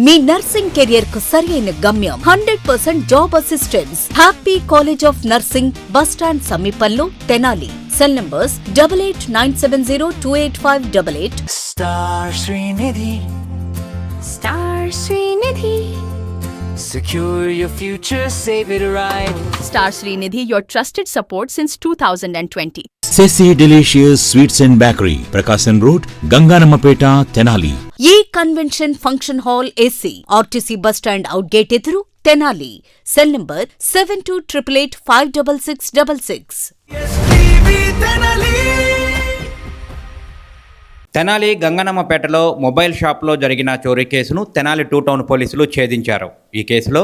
మీ nursing career కు సరైన గమ్యం 100% job assistance. Happy college of nursing, bus stand సమీపంలో, Tenali. Cell numbers 8897028588. Star Srinidhi. Star Srinidhi. Secure your future, save it right. Star Srinidhi, your trusted support since 2020. Ceci Delicious Sweets and Bakery, Prakasam Road, Ganganamapeta, Tenali. ఈ convention function hall AC, RTC bus stand out gate ఎదురు, Tenali. Cell number 7288856666. Tenali గంగనమ్మపేటలో mobile షాప్లో జరిగిన చోరీ కేసును Tenali 2 town పోలీసులు ఛేదించారు. ఈ కేసులో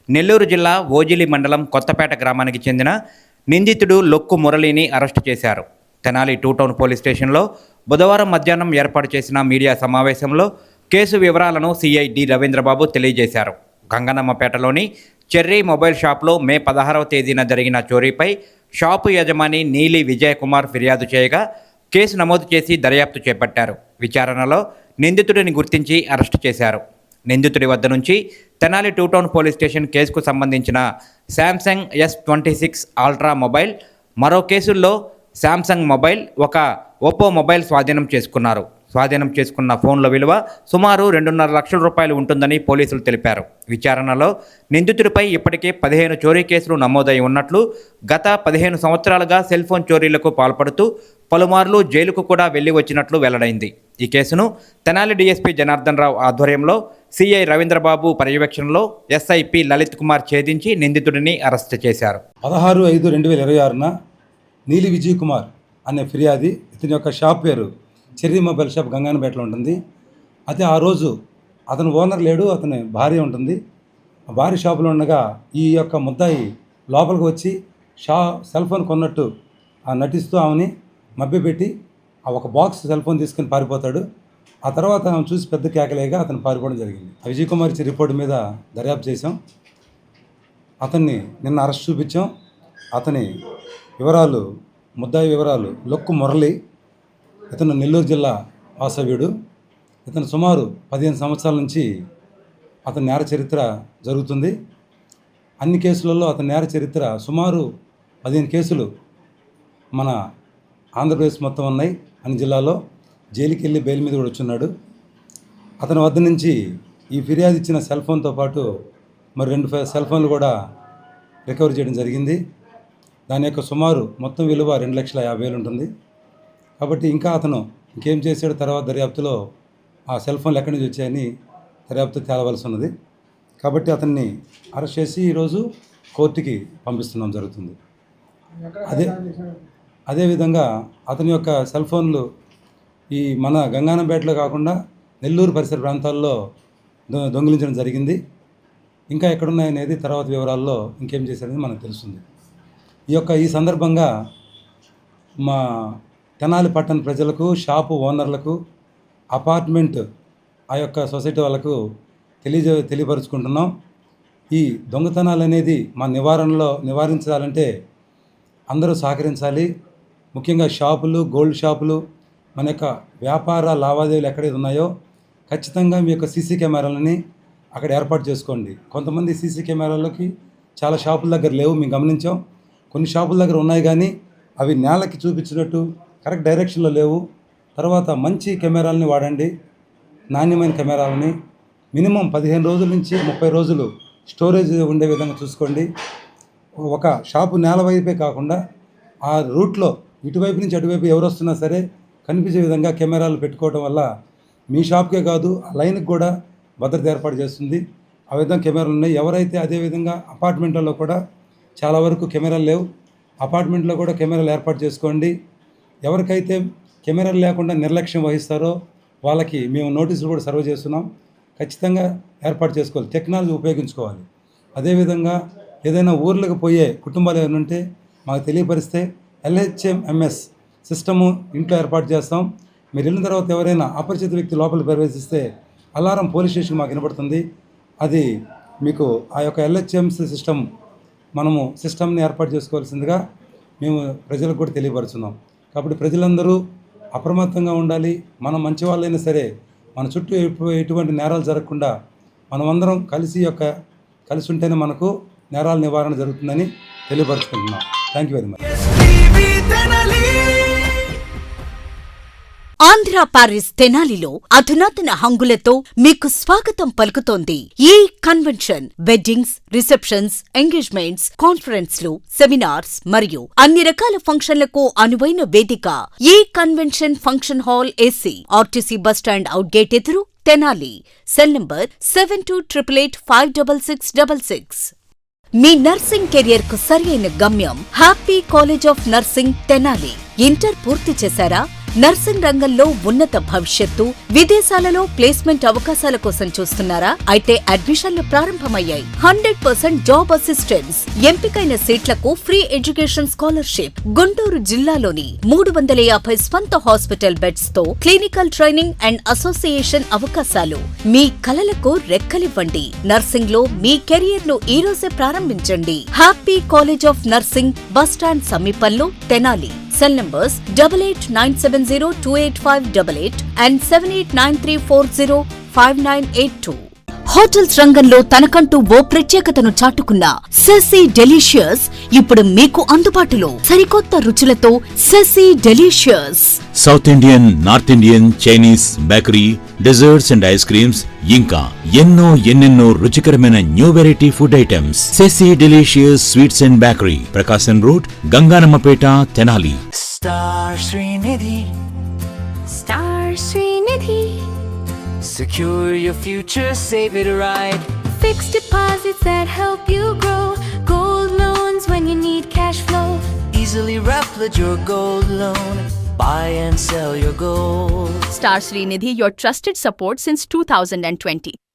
నెల్లూరు జిల్లా ఓజిలి మండలం కొత్తపేట గ్రామానికి చెందిన నిందితుడు లొక్కు మురళిని అరెస్టు చేశారు. తెనాలి 2 టౌన్ పోలీస్ స్టేషన్లో బుధవారం మధ్యాహ్నం ఏర్పాటు చేసిన మీడియా సమావేశంలో కేసు వివరాలను సిఐ డి రవీంద్రబాబు తెలియజేశారు. గంగనమ్మపేటలోని చెర్రీ మొబైల్ షాప్లో మే 16వ తేదీన జరిగిన చోరీపై షాపు యజమాని నీలి విజయకుమార్ ఫిర్యాదు చేయగా కేసు నమోదు చేసి దర్యాప్తు చేపట్టారు. విచారణలో నిందితుడిని గుర్తించి అరెస్టు చేశారు. నిందితుడి వద్ద నుంచి తెనాలి 2 టౌన్ పోలీస్ స్టేషన్ కేసుకు సంబంధించిన శాంసంగ్ S26 అల్ట్రా మొబైల్, మరో కేసుల్లో శాంసంగ్ మొబైల్, ఒక ఒప్పో మొబైల్ స్వాధీనం చేసుకున్నారు. స్వాధీనం చేసుకున్న ఫోన్ల విలువ సుమారు 2.5 లక్షల రూపాయలు ఉంటుందని పోలీసులు తెలిపారు. విచారణలో నిందితుడిపై ఇప్పటికే 15 చోరీ కేసులు నమోదై ఉన్నట్లు, గత 15 సంవత్సరాలుగా సెల్ ఫోన్ చోరీలకు పాల్పడుతూ పలుమార్లు జైలుకు కూడా వెళ్లి వచ్చినట్లు వెల్లడైంది. ఈ కేసును తెనాలి డీఎస్పీ జనార్దన్ రావు ఆధ్వర్యంలో సిఐ రవీంద్రబాబు పర్యవేక్షణలో ఎస్ఐపి లలిత్ కుమార్ ఛేదించి నిందితుడిని అరెస్టు చేశారు. 16/5/2026న నీలి విజయ్ కుమార్ అనే ఫిర్యాది, ఇతని యొక్క షాప్ పేరు చెర్రీ మొబైల్ షాప్ గంగానపేటలో ఉంటుంది. అయితే ఆ రోజు అతను ఓనర్ లేడు, అతని భార్య ఉంటుంది. ఆ భార్య షాపులో ఉండగా ఈ యొక్క ముద్దాయి లోపలికి వచ్చి సెల్ ఫోన్ కొన్నట్టు నటిస్తూ ఆమెని మభ్యపెట్టి ఆ ఒక బాక్స్ సెల్ ఫోన్ తీసుకుని పారిపోతాడు. ఆ తర్వాత ఆమె చూసి పెద్ద కేకలేగా అతను పారిపోవడం జరిగింది. విజయ్ కుమార్ ఇచ్చే రిపోర్టు మీద దర్యాప్తు చేశాం. అతన్ని నిన్న అరెస్ట్ చూపించాం. అతని వివరాలు, ముద్దాయి వివరాలు లొక్కు మురళి, ఇతను నెల్లూరు జిల్లా వాసవ్యుడు. ఇతను సుమారు 15 సంవత్సరాల నుంచి అతని నేర చరిత్ర జరుగుతుంది. అన్ని కేసులలో అతని నేర చరిత్ర సుమారు 15 కేసులు మన ఆంధ్రప్రదేశ్ మొత్తం ఉన్నాయి. అన్ని జిల్లాలో జైలుకి వెళ్ళి బెయిల్ మీద కూడా వచ్చున్నాడు. అతని వద్ద నుంచి ఈ ఫిర్యాదు ఇచ్చిన సెల్ ఫోన్తో పాటు మరి 2 సెల్ ఫోన్లు కూడా రికవరీ చేయడం జరిగింది. దాని యొక్క సుమారు మొత్తం విలువ 2,50,000 ఉంటుంది. కాబట్టి ఇంకా అతను ఇంకేం చేశాడు తర్వాత దర్యాప్తులో ఆ సెల్ ఫోన్లు ఎక్కడి నుంచి వచ్చాయని దర్యాప్తు తేలవలసి ఉన్నది. కాబట్టి అతన్ని అరెస్ట్ చేసి ఈరోజు కోర్టుకి పంపిస్తున్నాం జరుగుతుంది. అదేవిధంగా అతని యొక్క సెల్ ఫోన్లు ఈ మన గంగానపేటలో కాకుండా నెల్లూరు పరిసర ప్రాంతాల్లో దొంగిలించడం జరిగింది. ఇంకా ఎక్కడున్నాయనేది తర్వాత వివరాల్లో ఇంకేం చేశారనేది మనకు తెలుస్తుంది. ఈ సందర్భంగా మా తెనాలి పట్టణ ప్రజలకు, షాపు ఓనర్లకు, అపార్ట్మెంట్ ఆ యొక్క సొసైటీ వాళ్ళకు తెలియపరుచుకుంటున్నాం. ఈ దొంగతనాలు అనేది మా నివారించాలంటే అందరూ సహకరించాలి. ముఖ్యంగా షాపులు, గోల్డ్ షాపులు, మన యొక్క వ్యాపార లావాదేవీలు ఎక్కడైతే ఉన్నాయో ఖచ్చితంగా మీ యొక్క సీసీ కెమెరాలని అక్కడ ఏర్పాటు చేసుకోండి. కొంతమంది సీసీ కెమెరాలకి చాలా షాపుల దగ్గర లేవు, మేము గమనించాం. కొన్ని షాపుల దగ్గర ఉన్నాయి కానీ అవి నేలకి చూపించినట్టు కరెక్ట్ డైరెక్షన్లో లేవు. తర్వాత మంచి కెమెరాలని వాడండి, నాణ్యమైన కెమెరాలని. మినిమం 15 రోజుల నుంచి 30 రోజులు స్టోరేజ్ ఉండే విధంగా చూసుకోండి. ఒక షాపు నేల వైపే కాకుండా ఆ రూట్లో ఇటువైపు నుంచి అటువైపు ఎవరు వస్తున్నా సరే కనిపించే విధంగా కెమెరాలు పెట్టుకోవడం వల్ల మీ షాప్కే కాదు ఆ లైన్కి కూడా భద్రత ఏర్పాటు చేస్తుంది. ఆ విధంగా కెమెరాలు ఉన్నాయి. ఎవరైతే అదేవిధంగా అపార్ట్మెంట్లలో కూడా చాలా వరకు కెమెరాలు లేవు, అపార్ట్మెంట్లో కూడా కెమెరాలు ఏర్పాటు చేసుకోండి. ఎవరికైతే కెమెరాలు లేకుండా నిర్లక్ష్యం వహిస్తారో వాళ్ళకి మేము నోటీసులు కూడా సర్వ్ చేస్తున్నాం. ఖచ్చితంగా ఏర్పాటు చేసుకోవాలి, టెక్నాలజీ ఉపయోగించుకోవాలి. అదేవిధంగా ఏదైనా ఊర్లకు పోయే కుటుంబాలు ఏమైనా ఉంటే మాకు తెలియపరిస్తే LHMS సిస్టము ఇంట్లో ఏర్పాటు చేస్తాం. మీరు వెళ్ళిన తర్వాత ఎవరైనా అపరిచిత వ్యక్తి లోపలికి ప్రవేశిస్తే అలారం పోలీస్ స్టేషన్ మాకు వినపడుతుంది. అది మీకు ఆ యొక్క LHMS సిస్టమ్ని ఏర్పాటు చేసుకోవాల్సిందిగా మేము ప్రజలకు కూడా తెలియపరుచున్నాం. కాబట్టి ప్రజలందరూ అప్రమత్తంగా ఉండాలి. మనం మంచి వాళ్ళైనా సరే మన చుట్టూ ఎటువంటి నేరాలు జరగకుండా మనమందరం కలిసి ఉంటేనే మనకు నేరాల నివారణ జరుగుతుందని తెలియపరుచుకుంటున్నాం. Thank you very much. Andhra Paris తెనాలిలో అధునాతన హంగులతో మీకు స్వాగతం పలుకుతోంది ఈ కన్వెన్షన్. వెడ్డింగ్స్, రిసెప్షన్స్, ఎంగేజ్మెంట్స్, కాన్ఫరెన్స్లు, సెమినార్స్ మరియు అన్ని రకాల ఫంక్షన్లకు అనువైన వేదిక ఈ convention function hall AC, RTC bus stand out gate ఎదురు, తెనాలి. Cell number 7288566666. మీ నర్సింగ్ కెరియర్ కు సరియైన గమ్యం happy college of nursing Tenali. Inter పూర్తి చేశారా? నర్సింగ్ రంగంలో ఉన్నత భవిష్యత్తు, విదేశాలలో ప్లేస్మెంట్ అవకాశాల కోసం చూస్తున్నారా? అయితే అడ్మిషన్లు ప్రారంభమయ్యాయి. 100% జాబ్ అసిస్టెన్స్, ఎంపికైన సీట్లకు ఫ్రీ ఎడ్యుకేషన్ స్కాలర్షిప్, గుంటూరు జిల్లాలోని 350 స్వంత హాస్పిటల్ బెడ్స్ తో క్లినికల్ ట్రైనింగ్ అండ్ అసోసియేషన్ అవకాశాలు. మీ కలలకు రెక్కలివ్వండి. నర్సింగ్ లో మీ కెరియర్ ను ఈ రోజే ప్రారంభించండి. Happy college of nursing, bus stand సమీపంలో, Tenali. Cell numbers 8897028588 and 7893405982. Hotels రంగంలో తనకంటూ ఓ ప్రత్యేకతను చాటుకున్న సెసీ డెలీషియస్ ఇప్పుడు మీకు అందుబాటులో. సరికొత్త రుచులతో సెసీ delicious. South Indian, North Indian, Chinese, bakery, desserts and ice creams, ఇంకా ఎన్నెన్నో రుచికరమైన న్యూ వెరైటీ ఫుడ్ ఐటమ్స్. సెసీ delicious sweets and bakery, Prakasam road, Ganganammapeta, Tenali. Star Srinidhi. Star Srinidhi. Secure your future, save it right. Fixed deposits that help you grow. Gold loans when you need cash flow. Easily replicate your gold loan. Buy and sell your gold. Star Srinidhi, your trusted support since 2020.